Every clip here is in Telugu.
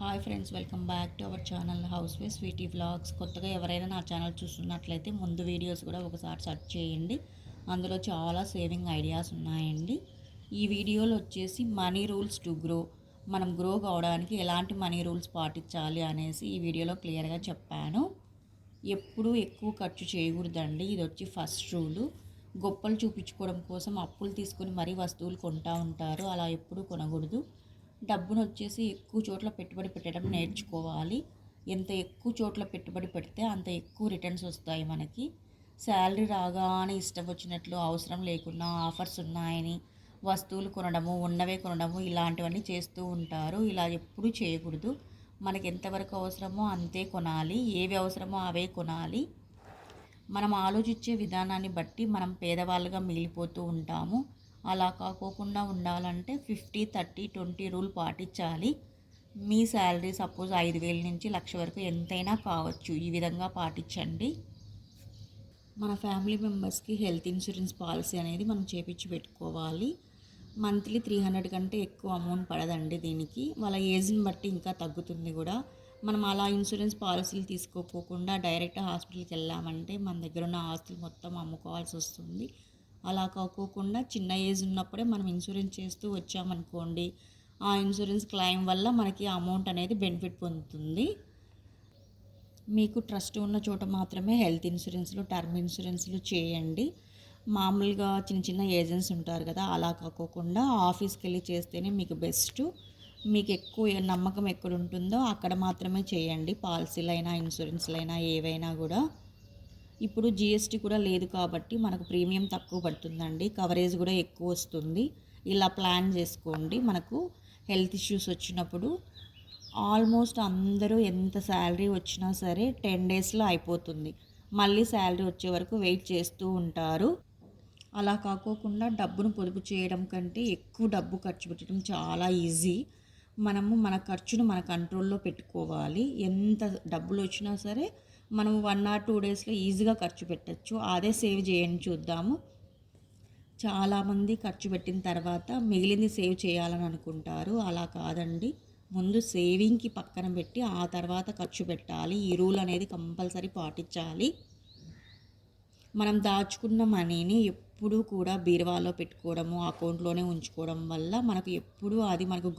Hi friends, welcome back to our channel housewife sweety vlogs. కొత్తగా ఎవరైనా నా ఛానల్ చూస్తున్నట్లయితే ముందు వీడియోస్ కూడా ఒకసారి సెర్చ్ చేయండి. అందులో చాలా సేవింగ్ ఐడియాస్ ఉన్నాయండి. ఈ వీడియోలో వచ్చేసి మనీ రూల్స్ టు గ్రో, మనం గ్రో కావడానికి ఎలాంటి మనీ రూల్స్ పాటించాలి అనేసి ఈ వీడియోలో క్లియర్గా చెప్పాను. ఎప్పుడూ ఎక్కువ ఖర్చు చేయకూడదండి. ఇది వచ్చి ఫస్ట్ రూలు. గొప్పలు చూపించుకోవడం కోసం అప్పులు తీసుకొని మరీ వస్తువులు కొంటూ ఉంటారు. అలా ఎప్పుడూ కొనకూడదు. డబ్బును వచ్చేసి ఎక్కువ చోట్ల పెట్టుబడి పెట్టడం నేర్చుకోవాలి. ఎంత ఎక్కువ చోట్ల పెట్టుబడి పెడితే అంత ఎక్కువ రిటర్న్స్ వస్తాయి మనకి. శాలరీ రాగానే ఇష్టం వచ్చినట్లు అవసరం లేకుండా ఆఫర్స్ ఉన్నాయని వస్తువులు కొనడము, ఉన్నవే కొనడము ఇలాంటివన్నీ చేస్తూ ఉంటారు. ఇలా ఎప్పుడూ చేయకూడదు. మనకి ఎంతవరకు అవసరమో అంతే కొనాలి. ఏవి అవసరమో అవే కొనాలి. మనం ఆలోచించే విధానాన్ని బట్టి మనం పేదవాళ్ళుగా మిగిలిపోతూ ఉంటాము. అలా కాకోకుండా ఉండాలంటే 50-30-20 రూల్ పాటించాలి. మీ శాలరీ సపోజ్ 5,000 నుంచి 1,00,000 వరకు ఎంతైనా కావచ్చు. ఈ విధంగా పాటించండి. మన ఫ్యామిలీ మెంబర్స్కి హెల్త్ ఇన్సూరెన్స్ పాలసీ అనేది మనం చేపించి పెట్టుకోవాలి. మంత్లీ 300 కంటే ఎక్కువ అమౌంట్ పడదండి దీనికి. వాళ్ళ ఏజ్ని బట్టి ఇంకా తగ్గుతుంది కూడా. మనం అలా ఇన్సూరెన్స్ పాలసీలు తీసుకోకుండా డైరెక్ట్ హాస్పిటల్కి వెళ్ళామంటే మన దగ్గర ఉన్న ఆస్తులు మొత్తం అమ్ముకోవాల్సి వస్తుంది. అలా కాకోకుండా చిన్న ఏజ్ ఉన్నప్పుడే మనం ఇన్సూరెన్స్ చేస్తూ వచ్చామనుకోండి, ఆ ఇన్సూరెన్స్ క్లెయిమ్ వల్ల మనకి అమౌంట్ అనేది బెనిఫిట్ పొందుతుంది. మీకు ట్రస్ట్ ఉన్న చోట మాత్రమే హెల్త్ ఇన్సూరెన్స్లు, టర్మ్ ఇన్సూరెన్స్లు చేయండి. మామూలుగా చిన్న చిన్న ఏజెంట్స్ ఉంటారు కదా, అలా కాకోకుండా ఆఫీస్కి వెళ్ళి చేస్తేనే మీకు బెస్ట్. మీకు ఎక్కువ నమ్మకం ఎక్కడ ఉంటుందో అక్కడ మాత్రమే చేయండి. పాలసీలైనా ఇన్సూరెన్స్లైనా ఏవైనా కూడా. ఇప్పుడు జిఎస్టీ కూడా లేదు కాబట్టి మనకు ప్రీమియం తక్కువ పడుతుందండి. కవరేజ్ కూడా ఎక్కువ వస్తుంది. ఇలా ప్లాన్ చేసుకోండి. మనకు హెల్త్ ఇష్యూస్ వచ్చినప్పుడు ఆల్మోస్ట్ అందరూ ఎంత శాలరీ వచ్చినా సరే 10 డేస్లో అయిపోతుంది. మళ్ళీ శాలరీ వచ్చే వరకు వెయిట్ చేస్తూ ఉంటారు. అలా కాకోకుండా డబ్బును పొదుపు చేయడం కంటే ఎక్కువ డబ్బు ఖర్చు పెట్టడం చాలా ఈజీ. మనము మన ఖర్చును మన కంట్రోల్లో పెట్టుకోవాలి. ఎంత డబ్బులు వచ్చినా సరే మనం 1 or 2 డేస్లో ఈజీగా ఖర్చు పెట్టచ్చు. అదే సేవ్ చేయండి చూద్దాము. చాలామంది ఖర్చు పెట్టిన తర్వాత మిగిలింది సేవ్ చేయాలని అనుకుంటారు. అలా కాదండి. ముందు సేవింగ్కి పక్కన పెట్టి ఆ తర్వాత ఖర్చు పెట్టాలి. ఈ రూల్ అనేది కంపల్సరీ పాటించాలి. మనం దాచుకున్న మనీని ఎప్పుడూ కూడా బీరువాలో పెట్టుకోవడము, అకౌంట్లోనే ఉంచుకోవడం వల్ల మనకు ఎప్పుడూ అది మనకు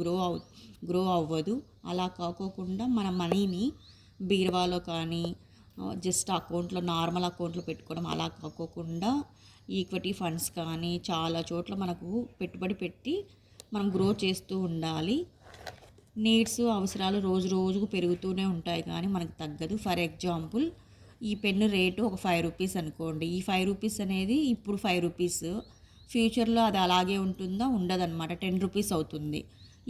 గ్రో అవ్వదు. అలా కాకోకుండా మన మనీని బీరువాలో కానీ జస్ట్ అకౌంట్లో నార్మల్ అకౌంట్లో పెట్టుకోవడం, అలా కాకోకుండా ఈక్విటీ ఫండ్స్ కానీ చాలా చోట్ల మనకు పెట్టుబడి పెట్టి మనం గ్రో చేస్తూ ఉండాలి. నీడ్స్, అవసరాలు రోజు రోజుకు పెరుగుతూనే ఉంటాయి కానీ మనకు తగ్గదు. ఫర్ ఎగ్జాంపుల్, ఈ పెన్ను రేటు ఒక 5 రూపీస్ అనుకోండి. ఈ 5 రూపీస్ అనేది ఇప్పుడు 5 రూపీస్, ఫ్యూచర్లో అది అలాగే ఉంటుందా? ఉండదన్నమాట. 10 రూపీస్ అవుతుంది.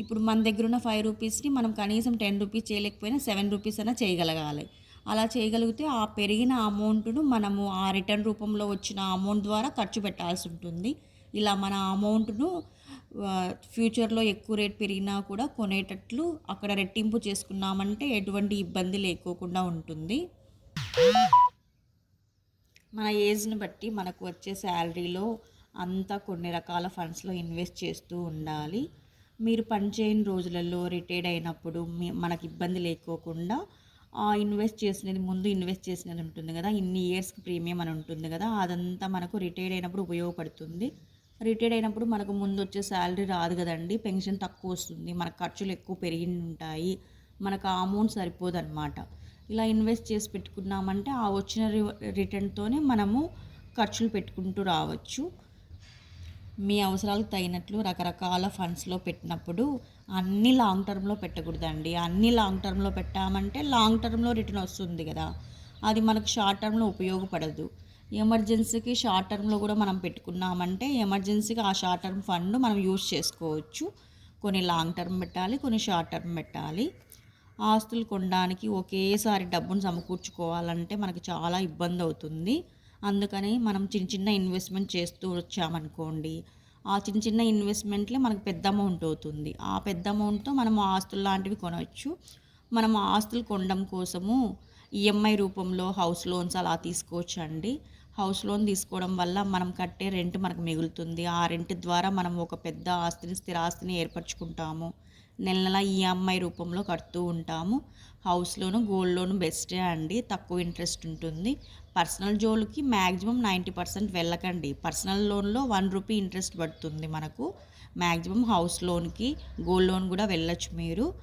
ఇప్పుడు మన దగ్గర ఉన్న 5 రూపీస్ని మనం కనీసం 10 రూపీస్ చేయలేకపోయినా 7 రూపీస్ అయినా చేయగలగాలి. అలా చేయగలిగితే ఆ పెరిగిన అమౌంట్ను మనము ఆ రిటర్న్ రూపంలో వచ్చిన అమౌంట్ ద్వారా ఖర్చు పెట్టాల్సి ఉంటుంది. ఇలా మన అమౌంట్ను ఫ్యూచర్లో ఎక్కువ రేట్ పెరిగినా కూడా కొనేటట్లు అక్కడ రెట్టింపు చేసుకున్నామంటే ఎటువంటి ఇబ్బంది లేకోకుండా ఉంటుంది. మన ఏజ్ని బట్టి మనకు వచ్చే శాలరీలో అంతా కొన్ని రకాల ఫండ్స్లో ఇన్వెస్ట్ చేస్తూ ఉండాలి. మీరు పనిచేయని రోజులలో రిటైర్డ్ అయినప్పుడు మనకి ఇబ్బంది లేకోకుండా ముందు ఇన్వెస్ట్ చేసినది ఉంటుంది కదా, ఇన్ని ఇయర్స్కి ప్రీమియం అని ఉంటుంది కదా, అదంతా మనకు రిటైర్డ్ అయినప్పుడు ఉపయోగపడుతుంది. రిటైర్డ్ అయినప్పుడు మనకు ముందు వచ్చే శాలరీ రాదు కదండి, పెన్షన్ తక్కువ వస్తుంది, మన ఖర్చులు ఎక్కువ పెరిగి ఉంటాయి, మనకు ఆ అమౌంట్ సరిపోదన్నమాట. ఇలా ఇన్వెస్ట్ చేసి పెట్టుకున్నామంటే ఆ వచ్చిన రిటర్న్తోనే మనము ఖర్చులు పెట్టుకుంటూ రావచ్చు. మీ అవసరాలకు తగినట్లు రకరకాల ఫండ్స్లో పెట్టినప్పుడు అన్నీ లాంగ్ టర్మ్లో పెట్టకూడదండి. అన్నీ లాంగ్ టర్మ్లో పెట్టామంటే లాంగ్ టర్మ్లో రిటర్న్ వస్తుంది కదా, అది మనకు షార్ట్ టర్మ్లో ఉపయోగపడదు. ఎమర్జెన్సీకి షార్ట్ టర్మ్లో కూడా మనం పెట్టుకున్నామంటే ఎమర్జెన్సీకి ఆ షార్ట్ టర్మ్ ఫండ్ మనం యూజ్ చేసుకోవచ్చు. కొన్ని లాంగ్ టర్మ్ పెట్టాలి, కొన్ని షార్ట్ టర్మ్ పెట్టాలి. ఆస్తులు కొనడానికి ఒకేసారి డబ్బును సమకూర్చుకోవాలంటే మనకు చాలా ఇబ్బంది అవుతుంది. అందుకని మనం చిన్న చిన్న ఇన్వెస్ట్మెంట్ చేస్తూ వచ్చామనుకోండి, ఆ చిన్న చిన్న ఇన్వెస్ట్మెంట్లే మనకు పెద్ద అమౌంట్ అవుతుంది. ఆ పెద్ద అమౌంట్తో మనం ఆస్తులు లాంటివి కొనవచ్చు. మనం ఆస్తులు కొనడం కోసము ఈఎంఐ రూపంలో హౌస్ లోన్స్ అలా తీసుకోవచ్చండి. హౌస్ లోన్ తీసుకోవడం వల్ల మనం కట్టే రెంట్ మనకు మిగులుతుంది. ఆ రెంట్ ద్వారా మనం ఒక పెద్ద స్థిరాస్తిని ఏర్పరచుకుంటాము. నెల నెల ఈఎంఐ రూపంలో కడుతూ ఉంటాము. హౌస్ లోను, గోల్డ్ లోను బెస్టే అండి, తక్కువ ఇంట్రెస్ట్ ఉంటుంది. పర్సనల్ జోలికి మ్యాక్సిమం 90% వెళ్ళకండి. పర్సనల్ లోన్లో ₹1 ఇంట్రెస్ట్ పడుతుంది మనకు. మ్యాక్సిమం హౌస్ లోన్కి, గోల్డ్ లోన్ కూడా వెళ్ళొచ్చు మీరు.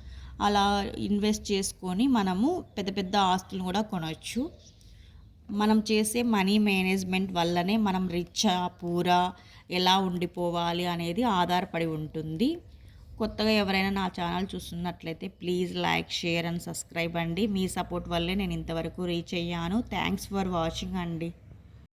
అలా ఇన్వెస్ట్ చేసుకొని మనము పెద్ద పెద్ద ఆస్తులను కూడా కొనవచ్చు. మనం చేసే మనీ మేనేజ్మెంట్ వల్లనే మనం రిచ్చా, పూరా, ఎలా ఉండిపోవాలి అనేది ఆధారపడి ఉంటుంది. కొత్తగా ఎవరైనా నా ఛానల్ చూస్తున్నట్లయితే please like, share and subscribe అండి. మీ సపోర్ట్ వల్లే నేను ఇంతవరకు రీచ్ అయ్యాను. థ్యాంక్స్ ఫర్ వాచింగ్ అండి.